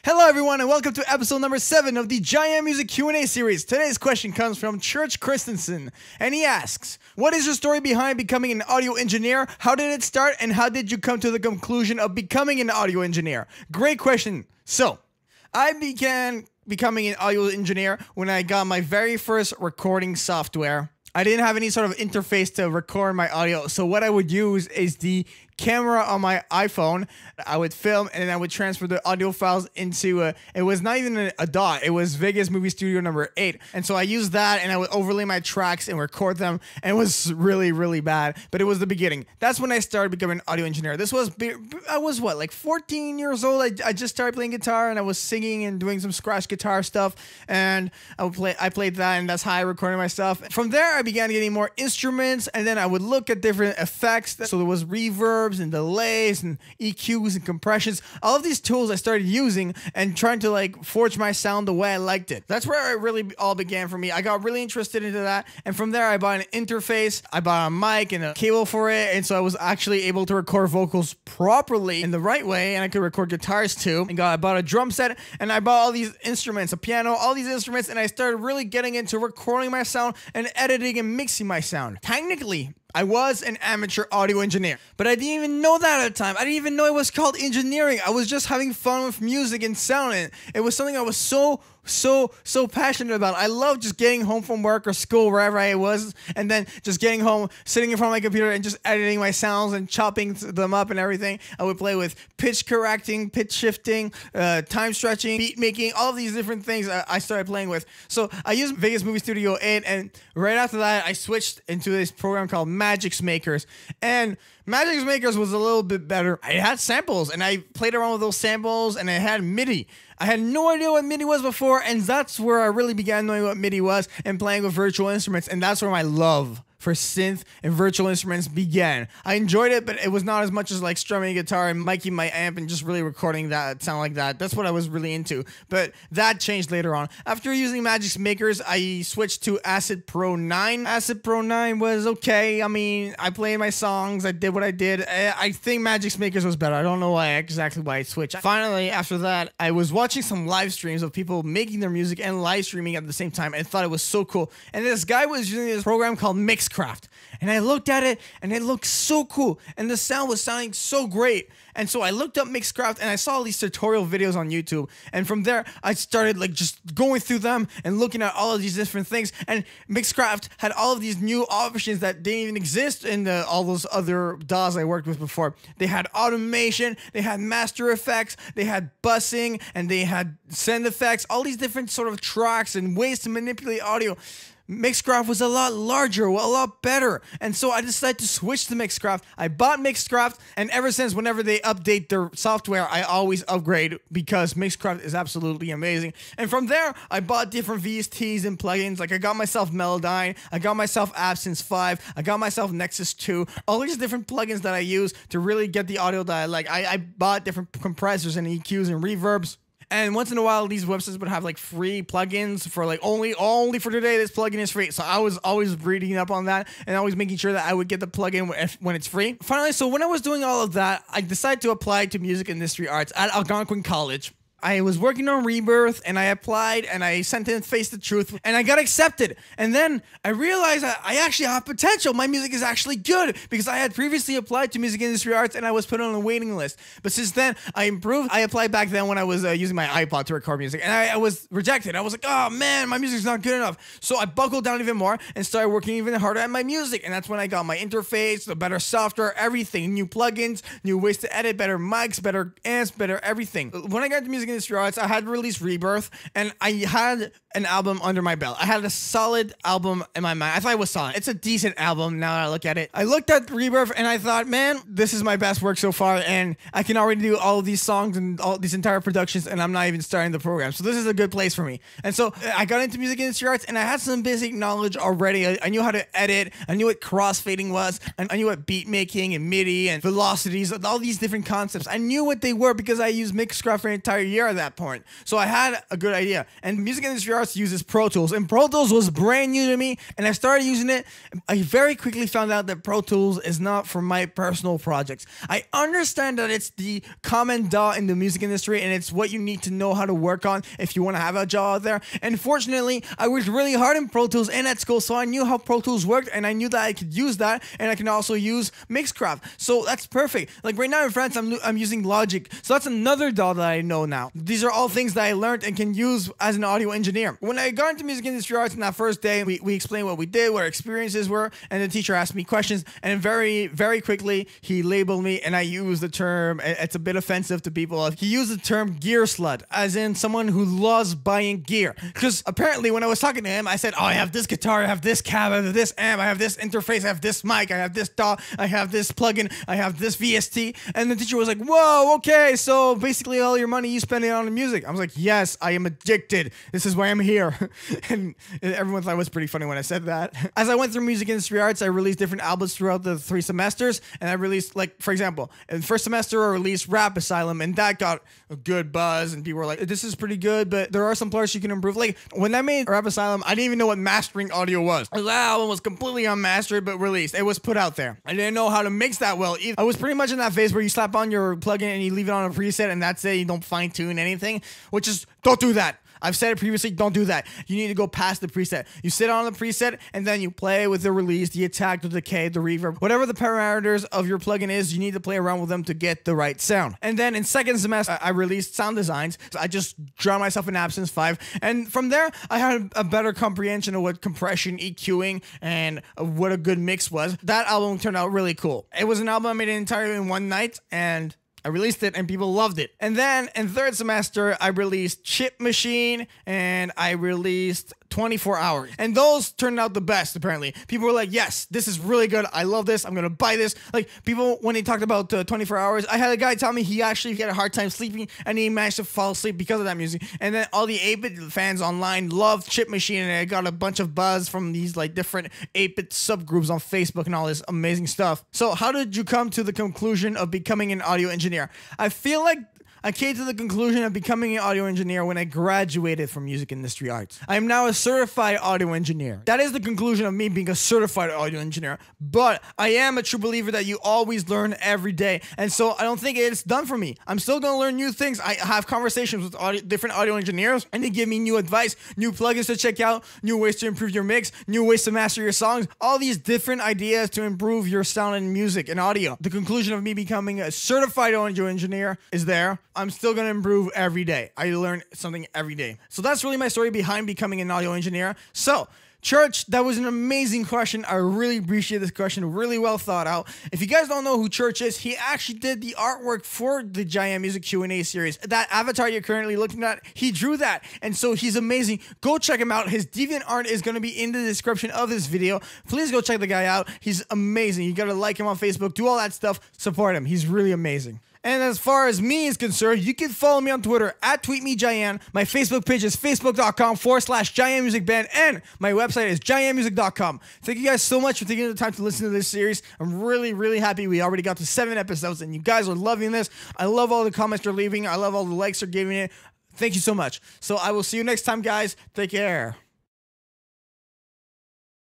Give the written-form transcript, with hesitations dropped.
Hello everyone and welcome to episode number 7 of the JaianMusic Q&A series. Today's question comes from Church Christensen and he asks, what is your story behind becoming an audio engineer? How did it start and how did you come to the conclusion of becoming an audio engineer? Great question. So, I began becoming an audio engineer when I got my very first recording software. I didn't have any sort of interface to record my audio, so what I would use is the camera on my iPhone. I would film and then I would transfer the audio files into it was not even a DAW, it was Vegas Movie Studio number 8. And so I used that and I would overlay my tracks and record them, and it was really bad, but it was the beginning. That's when I started becoming an audio engineer. I was what, like 14 years old. I just started playing guitar and I was singing and doing some scratch guitar stuff, and I played that, and that's how I recorded my stuff. From there I began getting more instruments, and then I would look at different effects. So there was reverbs and delays and EQs and compressions. All of these tools I started using and trying to like forge my sound the way I liked it. That's where it really all began for me. I got really interested into that, and from there I bought an interface, I bought a mic and a cable for it, and so I was actually able to record vocals properly in the right way, and I could record guitars too. And I bought a drum set, and I bought all these instruments, a piano, all these instruments, and I started really getting into recording my sound and editing and mixing my sound. Technically, I was an amateur audio engineer, but I didn't even know that at the time. I didn't even know it was called engineering. I was just having fun with music and sound. It was something I was so passionate about. I love just getting home from work or school, wherever I was, and then just getting home, sitting in front of my computer and just editing my sounds and chopping them up and everything. I would play with pitch correcting, pitch shifting, time stretching, beat making, all of these different things I started playing with. So I used Vegas Movie Studio 8, and right after that I switched into this program called Magix Makers. And Magix Makers was a little bit better. I had samples and I played around with those samples, and I had MIDI. I had no idea what MIDI was before, and that's where I really began knowing what MIDI was and playing with virtual instruments, and that's where my love for synth and virtual instruments began. I enjoyed it, but it was not as much as like strumming a guitar and miking my amp and just really recording that sound like that. That's what I was really into, but that changed later on. After using Magix Makers, I switched to Acid Pro 9. Acid Pro 9 was okay. I mean, I played my songs, I did what I did. I think Magix Makers was better. I don't know exactly why I switched. Finally, after that, I was watching some live streams of people making their music and live streaming at the same time, and thought it was so cool. And this guy was using this program called Mixcraft. And I looked at it and it looked so cool, and the sound was sounding so great. And so I looked up Mixcraft and I saw all these tutorial videos on YouTube, and from there I started like just going through them and looking at all of these different things. And Mixcraft had all of these new options that didn't even exist in all those other DAWs I worked with before. They had automation, they had master effects, they had bussing, and they had send effects, all these different sort of tracks and ways to manipulate audio. Mixcraft was a lot larger, a lot better, and so I decided to switch to Mixcraft. I bought Mixcraft, and ever since, whenever they update their software, I always upgrade because Mixcraft is absolutely amazing. And from there, I bought different VSTs and plugins. Like I got myself Melodyne, I got myself Absence 5, I got myself Nexus 2, all these different plugins that I use to really get the audio that I like. I bought different compressors and EQs and reverbs. And once in a while, these websites would have like free plugins for like only for today. This plugin is free. So I was always reading up on that and always making sure that I would get the plugin when it's free. Finally, so when I was doing all of that, I decided to apply to music industry arts at Algonquin College. I was working on Rebirth, and I applied, and I sent in Face the Truth, and I got accepted. And then I realized I actually have potential. My music is actually good, because I had previously applied to music industry arts, and I was put on a waiting list. But since then, I improved. I applied back then when I was using my iPod to record music, and I was rejected. I was like, oh man, my music's not good enough. So I buckled down even more and started working even harder at my music. And that's when I got my interface, the better software, everything, new plugins, new ways to edit, better mics, better amps, better everything. When I got into music industry arts, I had released Rebirth, and I had an album under my belt. I had a solid album in my mind. I thought it was solid. It's a decent album now that I look at it. I looked at Rebirth and I thought, man, this is my best work so far, and I can already do all of these songs and all these entire productions, and I'm not even starting the program. So this is a good place for me. And so I got into music industry arts, and I had some basic knowledge already. I knew how to edit. I knew what crossfading was. I knew what beat making and MIDI and velocities and all these different concepts. I knew what they were because I used Mixcraft for an entire year. Premiere at that point. So I had a good idea. And music industry arts uses Pro Tools, and Pro Tools was brand new to me, and I started using it. I very quickly found out that Pro Tools is not for my personal projects. I understand that it's the common dot in the music industry, and it's what you need to know how to work on if you want to have a job out there. And fortunately, I worked really hard in Pro Tools and at school, so I knew how Pro Tools worked, and I knew that I could use that, and I can also use Mixcraft. So that's perfect. Like right now in France, I'm using Logic, so that's another dot that I know now. These are all things that I learned and can use as an audio engineer. When I got into music industry arts in that first day, we explained what we did, what our experiences were, and the teacher asked me questions, and very, very quickly, he labeled me, and I used the term, it's a bit offensive to people, he used the term gear slut, as in someone who loves buying gear. Because apparently when I was talking to him, I said, oh, I have this guitar, I have this cab, I have this amp, I have this interface, I have this mic, I have this DAW, I have this plugin, I have this VST, and the teacher was like, whoa, okay, so basically all your money you spend it on the music. I was like, yes, I am addicted. This is why I'm here. And everyone thought it was pretty funny when I said that. As I went through music industry arts, I released different albums throughout the 3 semesters, and I released, like, for example, in the first semester I released Rap Asylum, and that got a good buzz, and people were like, this is pretty good, but there are some parts you can improve. Like, when I made Rap Asylum, I didn't even know what mastering audio was. The album was completely unmastered, but released. It was put out there. I didn't know how to mix that well either. I was pretty much in that phase where you slap on your plugin and you leave it on a preset, and that's it. You don't fine tune anything, which is, don't do that. I've said it previously, don't do that. You need to go past the preset. You sit on the preset, and then you play with the release, the attack, the decay, the reverb. Whatever the parameters of your plugin is, you need to play around with them to get the right sound. And then in second semester, I released sound designs. So I just drowned myself in Absence 5. And from there, I had a better comprehension of what compression, EQing, and what a good mix was. That album turned out really cool. It was an album I made entirely in one night, and I released it and people loved it. And then in third semester, I released Chip Machine and I released 24 Hours. And those turned out the best, apparently. People were like, yes, this is really good. I love this. I'm going to buy this. Like, people, when they talked about 24 Hours, I had a guy tell me he actually had a hard time sleeping and he managed to fall asleep because of that music. And then all the 8-bit fans online loved Chip Machine, and it got a bunch of buzz from these like different 8-bit subgroups on Facebook and all this amazing stuff. So how did you come to the conclusion of becoming an audio engineer? I feel like I came to the conclusion of becoming an audio engineer when I graduated from music industry arts. I am now a certified audio engineer. That is the conclusion of me being a certified audio engineer. But I am a true believer that you always learn every day. And so I don't think it's done for me. I'm still going to learn new things. I have conversations with different audio engineers, and they give me new advice, new plugins to check out, new ways to improve your mix, new ways to master your songs, all these different ideas to improve your sound and music and audio. The conclusion of me becoming a certified audio engineer is there. I'm still going to improve every day. I learn something every day. So that's really my story behind becoming an audio engineer. So, Church, that was an amazing question. I really appreciate this question. Really well thought out. If you guys don't know who Church is, he actually did the artwork for the JaianMusic Q&A series. That avatar you're currently looking at, he drew that. And so he's amazing. Go check him out. His DeviantArt is going to be in the description of this video. Please go check the guy out. He's amazing. You got to like him on Facebook. Do all that stuff. Support him. He's really amazing. And as far as me is concerned, you can follow me on Twitter at TweetMeJaian. My Facebook page is facebook.com/JaianMusicBand. And my website is JaianMusic.com. Thank you guys so much for taking the time to listen to this series. I'm really, really happy we already got to 7 episodes and you guys are loving this. I love all the comments you're leaving. I love all the likes you're giving it. Thank you so much. So I will see you next time, guys. Take care.